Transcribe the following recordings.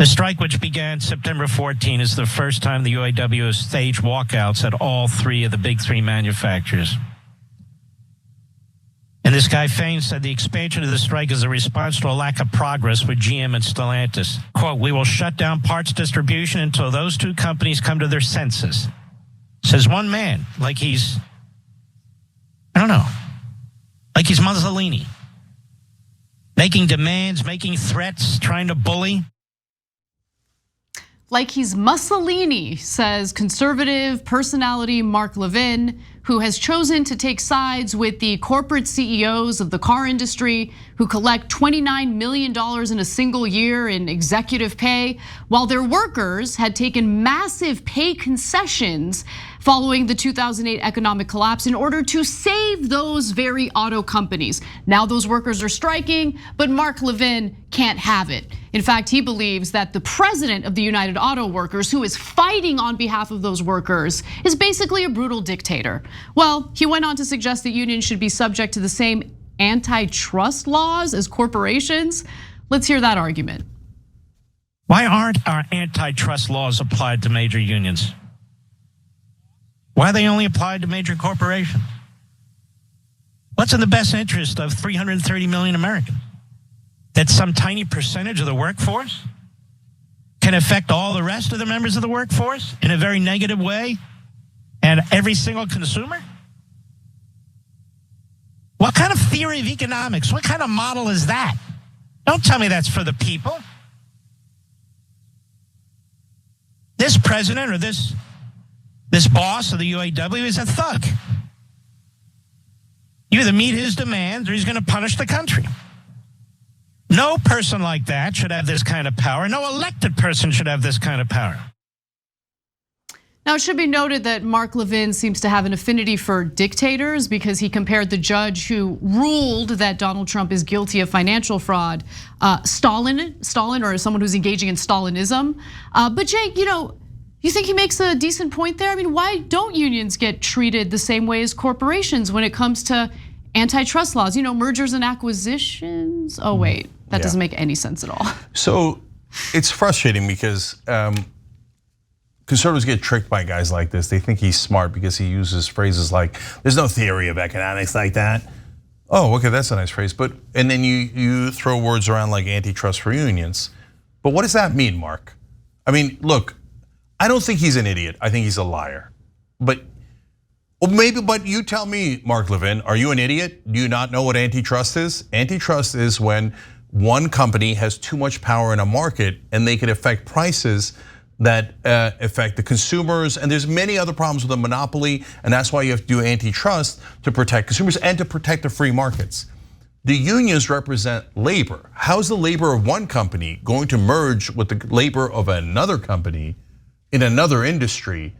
The strike, which began September 14, is the first time the UAW has staged walkouts at all three of the big three manufacturers. And this guy Fain said the expansion of the strike is a response to a lack of progress with GM and Stellantis. Quote, we will shut down parts distribution until those two companies come to their senses. Says one man, like he's, I don't know, like he's Mussolini. Making demands, making threats, trying to bully. Like he's Mussolini, says conservative personality Mark Levin, who has chosen to take sides with the corporate CEOs of the car industry who collect $29 million in a single year in executive pay, while their workers had taken massive pay concessions following the 2008 economic collapse in order to save those very auto companies. Now those workers are striking, but Mark Levin can't have it. In fact, he believes that the president of the United Auto Workers, who is fighting on behalf of those workers, is basically a brutal dictator. Well, he went on to suggest that unions should be subject to the same antitrust laws as corporations. Let's hear that argument. Why aren't our antitrust laws applied to major unions? Why are they only applied to major corporations? What's in the best interest of 330 million Americans? That some tiny percentage of the workforce can affect all the rest of the members of the workforce in a very negative way, and every single consumer? What kind of theory of economics, what kind of model is that? Don't tell me that's for the people. This president or this boss of the UAW is a thug. You either meet his demands or he's going to punish the country. No person like that should have this kind of power. No elected person should have this kind of power. Now, it should be noted that Mark Levin seems to have an affinity for dictators because he compared the judge who ruled that Donald Trump is guilty of financial fraud, Stalin, or someone who's engaging in Stalinism. But Jake, you think he makes a decent point there? I mean, why don't unions get treated the same way as corporations when it comes to antitrust laws? Mergers and acquisitions. Oh wait, that doesn't make any sense at all. So it's frustrating because conservatives get tricked by guys like this. They think he's smart because he uses phrases like, there's no theory of economics like that. Oh, okay, that's a nice phrase. And then you throw words around like antitrust for unions. But what does that mean, Mark? I mean, look, I don't think he's an idiot. I think he's a liar. But you tell me, Mark Levin, are you an idiot? Do you not know what antitrust is? Antitrust is when one company has too much power in a market and they can affect prices that affect the consumers. And there's many other problems with a monopoly, and that's why you have to do antitrust to protect consumers and to protect the free markets. The unions represent labor. How's the labor of one company going to merge with the labor of another company in another industry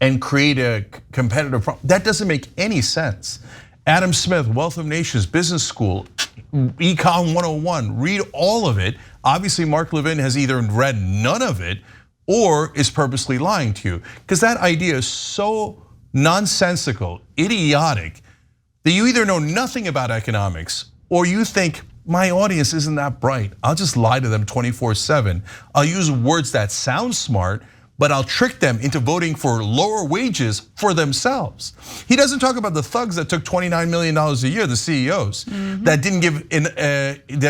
and create a competitive problem? That doesn't make any sense. Adam Smith, Wealth of Nations Business School, Econ 101, read all of it. Obviously, Mark Levin has either read none of it or is purposely lying to you, because that idea is so nonsensical, idiotic, that you either know nothing about economics or you think, my audience isn't that bright. I'll just lie to them 24/7. I'll use words that sound smart, but I'll trick them into voting for lower wages for themselves. He doesn't talk about the thugs that took $29 million a year, the CEOs, that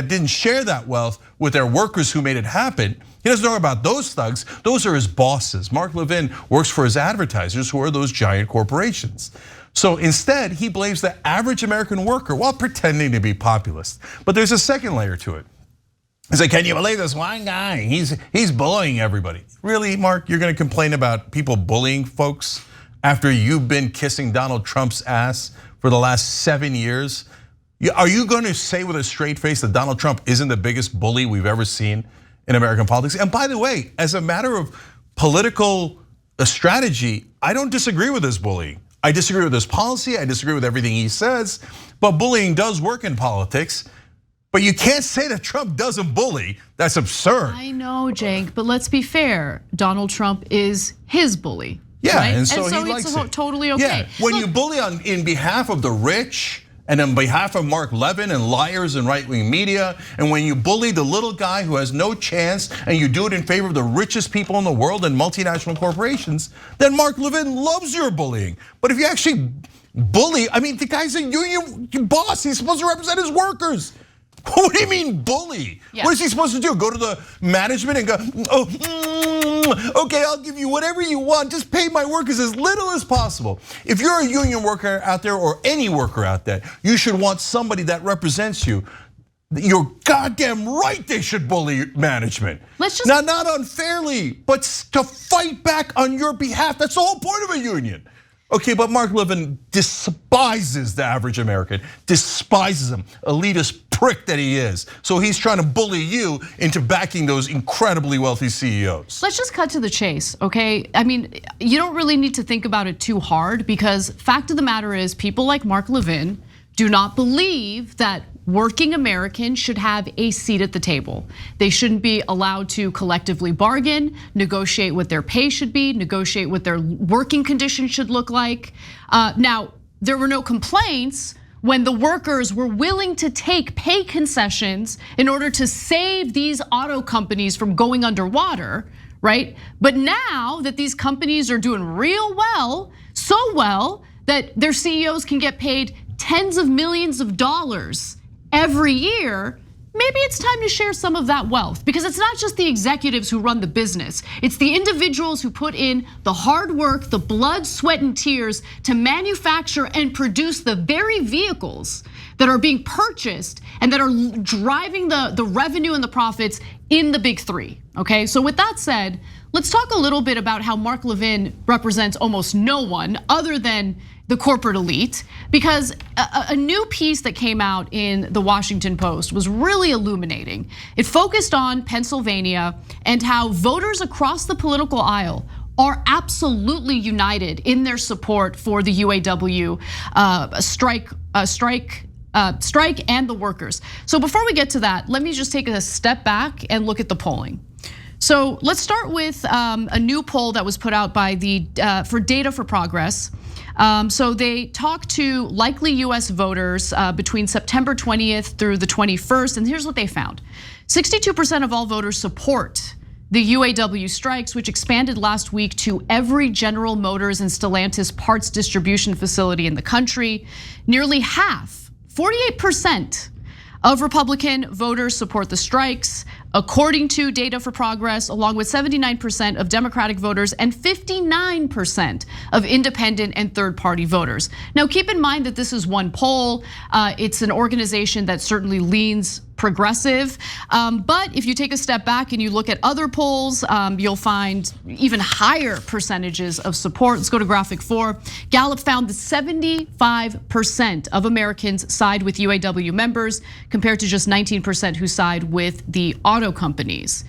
didn't share that wealth with their workers who made it happen. He doesn't talk about those thugs. Those are his bosses. Mark Levin works for his advertisers, who are those giant corporations. So instead, he blames the average American worker while pretending to be populist. But there's a second layer to it. He's like, can you believe this one guy? He's bullying everybody. Really, Mark, you're gonna complain about people bullying folks after you've been kissing Donald Trump's ass for the last 7 years? Are you gonna say with a straight face that Donald Trump isn't the biggest bully we've ever seen in American politics? And by the way, as a matter of political strategy, I don't disagree with this bullying. I disagree with his policy, I disagree with everything he says, but bullying does work in politics. But you can't say that Trump doesn't bully. That's absurd. I know, Cenk, but let's be fair. Donald Trump is his bully. Yeah, right? and so he likes it's it. totally okay. Yeah, when you bully in behalf of the rich And on behalf of Mark Levin and liars and right-wing media, and when you bully the little guy who has no chance and you do it in favor of the richest people in the world and multinational corporations, then Mark Levin loves your bullying. But if you actually bully, I mean, the guy's a union boss. He's supposed to represent his workers. What do you mean bully? Yeah. What is he supposed to do? Go to the management and go, okay, I'll give you whatever you want. Just pay my workers as little as possible. If you're a union worker out there or any worker out there, you should want somebody that represents you. You're goddamn right they should bully management. Not unfairly, but to fight back on your behalf. That's the whole point of a union. Okay, but Mark Levin despises the average American, despises him, elitist prick that he is. So he's trying to bully you into backing those incredibly wealthy CEOs. Let's just cut to the chase, okay? I mean, you don't really need to think about it too hard because fact of the matter is people like Mark Levin do not believe that working Americans should have a seat at the table. They shouldn't be allowed to collectively bargain, negotiate what their pay should be, negotiate what their working conditions should look like. Now, there were no complaints when the workers were willing to take pay concessions in order to save these auto companies from going underwater, right? But now that these companies are doing real well, so well that their CEOs can get paid tens of millions of dollars every year, maybe it's time to share some of that wealth because it's not just the executives who run the business. It's the individuals who put in the hard work, the blood, sweat, and tears to manufacture and produce the very vehicles that are being purchased and that are driving the revenue and the profits in the big three, okay? So with that said, let's talk a little bit about how Mark Levin represents almost no one other than the corporate elite, because a new piece that came out in the Washington Post was really illuminating. It focused on Pennsylvania and how voters across the political aisle are absolutely united in their support for the UAW strike and the workers. So before we get to that, let me just take a step back and look at the polling. So let's start with a new poll that was put out by for Data for Progress. So they talked to likely US voters between September 20th through the 21st, and here's what they found. 62% of all voters support the UAW strikes, which expanded last week to every General Motors and Stellantis parts distribution facility in the country. Nearly half, 48%, of Republican voters support the strikes, according to Data for Progress, along with 79% of Democratic voters and 59% of independent and third-party voters. Now, keep in mind that this is one poll. It's an organization that certainly leans progressive. But if you take a step back and you look at other polls, you'll find even higher percentages of support. Let's go to graphic 4. Gallup found that 75% of Americans side with UAW members compared to just 19% who side with the auto companies.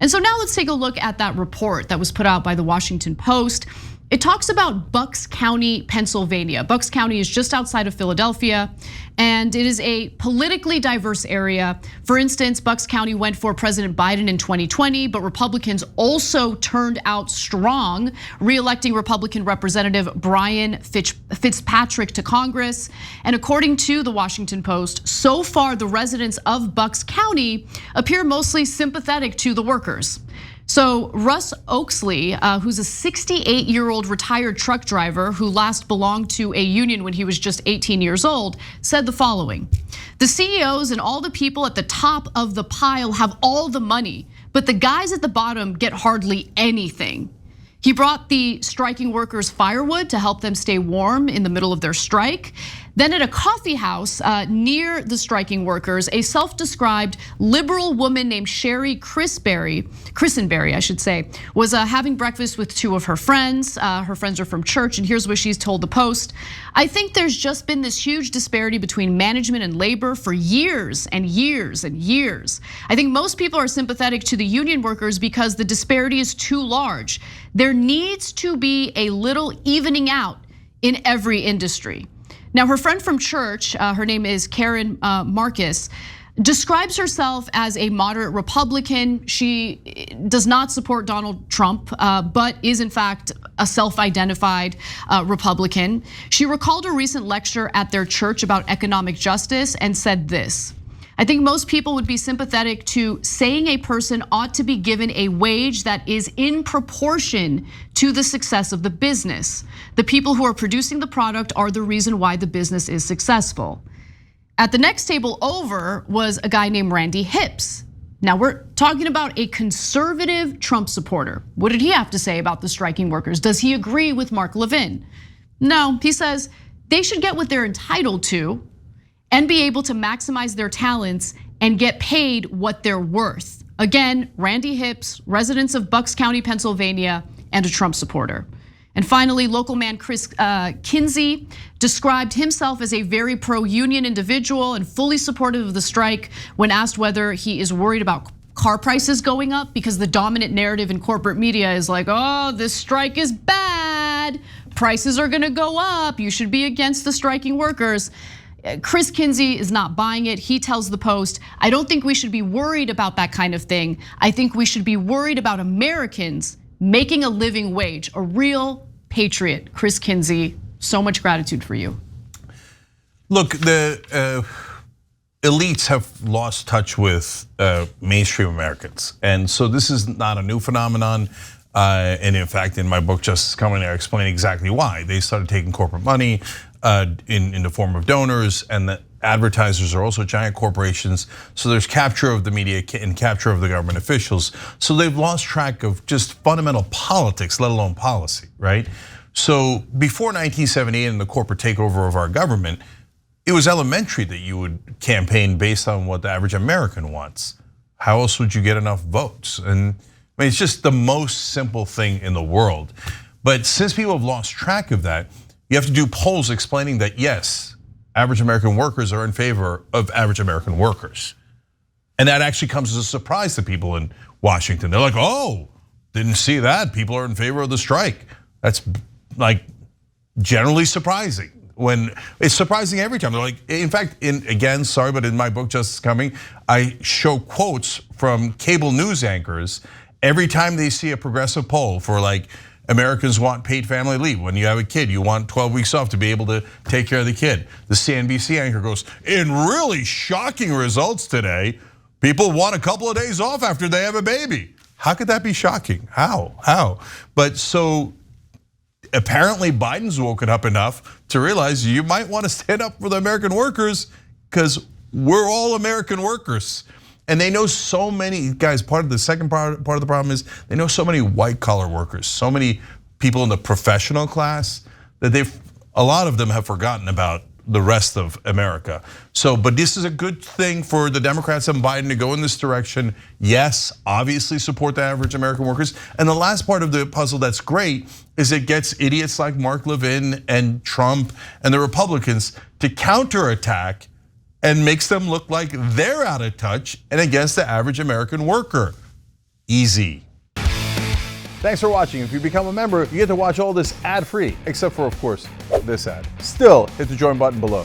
And so now let's take a look at that report that was put out by the Washington Post. It talks about Bucks County, Pennsylvania. Bucks County is just outside of Philadelphia, and it is a politically diverse area. For instance, Bucks County went for President Biden in 2020, but Republicans also turned out strong, re-electing Republican Representative Brian Fitzpatrick to Congress. And according to the Washington Post, so far the residents of Bucks County appear mostly sympathetic to the workers. So Russ Oaksley, who's a 68-year-old retired truck driver who last belonged to a union when he was just 18 years old, said the following: "The CEOs and all the people at the top of the pile have all the money, but the guys at the bottom get hardly anything." He brought the striking workers firewood to help them stay warm in the middle of their strike. Then at a coffee house near the striking workers, a self-described liberal woman named Sherry Christenberry, I should say, was having breakfast with two of her friends. Her friends are from church, and here's what she's told the Post: "I think there's just been this huge disparity between management and labor for years and years and years. I think most people are sympathetic to the union workers because the disparity is too large. There needs to be a little evening out in every industry." Now, her friend from church, her name is Karen Marcus, describes herself as a moderate Republican. She does not support Donald Trump, but is in fact a self-identified Republican. She recalled a recent lecture at their church about economic justice and said this: I think most people would be sympathetic to saying a person ought to be given a wage that is in proportion to the success of the business. The people who are producing the product are the reason why the business is successful. At the next table over was a guy named Randy Hipps. Now we're talking about a conservative Trump supporter. What did he have to say about the striking workers? Does he agree with Mark Levin? No, he says they should get what they're entitled to and be able to maximize their talents and get paid what they're worth. Again, Randy Hipps, residents of Bucks County, Pennsylvania, and a Trump supporter. And finally, local man Chris Kinsey described himself as a very pro-union individual and fully supportive of the strike when asked whether he is worried about car prices going up, because the dominant narrative in corporate media is like, oh, this strike is bad, prices are gonna go up, you should be against the striking workers. Chris Kinsey is not buying it. He tells the Post, I don't think we should be worried about that kind of thing. I think we should be worried about Americans making a living wage, a real patriot. Chris Kinsey, so much gratitude for you. Look, the elites have lost touch with mainstream Americans. And so this is not a new phenomenon. And in fact, in my book, Justice Coming, I explain exactly why. They started taking corporate money in the form of donors, and the advertisers are also giant corporations. So there's capture of the media and capture of the government officials. So they've lost track of just fundamental politics, let alone policy, right? So before 1978 and the corporate takeover of our government, it was elementary that you would campaign based on what the average American wants. How else would you get enough votes? And I mean, it's just the most simple thing in the world. But since people have lost track of that, you have to do polls explaining that, yes, average American workers are in favor of average American workers. And that actually comes as a surprise to people in Washington. They're like, oh, didn't see that. People are in favor of the strike. That's like generally surprising. When it's surprising every time. They're like, in fact, again, sorry, but in my book, Justice Coming, I show quotes from cable news anchors every time they see a progressive poll for like, Americans want paid family leave. When you have a kid, you want 12 weeks off to be able to take care of the kid. The CNBC anchor goes, in really shocking results today, people want a couple of days off after they have a baby. How could that be shocking? How? But so apparently Biden's woken up enough to realize you might want to stand up for the American workers because we're all American workers. And they know so many, guys, the second part of the problem is they know so many white collar workers, so many people in the professional class that a lot of them have forgotten about the rest of America. So, but this is a good thing for the Democrats and Biden to go in this direction. Yes, obviously support the average American workers. And the last part of the puzzle that's great is it gets idiots like Mark Levin and Trump and the Republicans to counterattack and makes them look like they're out of touch and against the average American worker. Easy. Thanks for watching. If you become a member, you get to watch all this ad-free, except for, of course, this ad. Still, hit the join button below.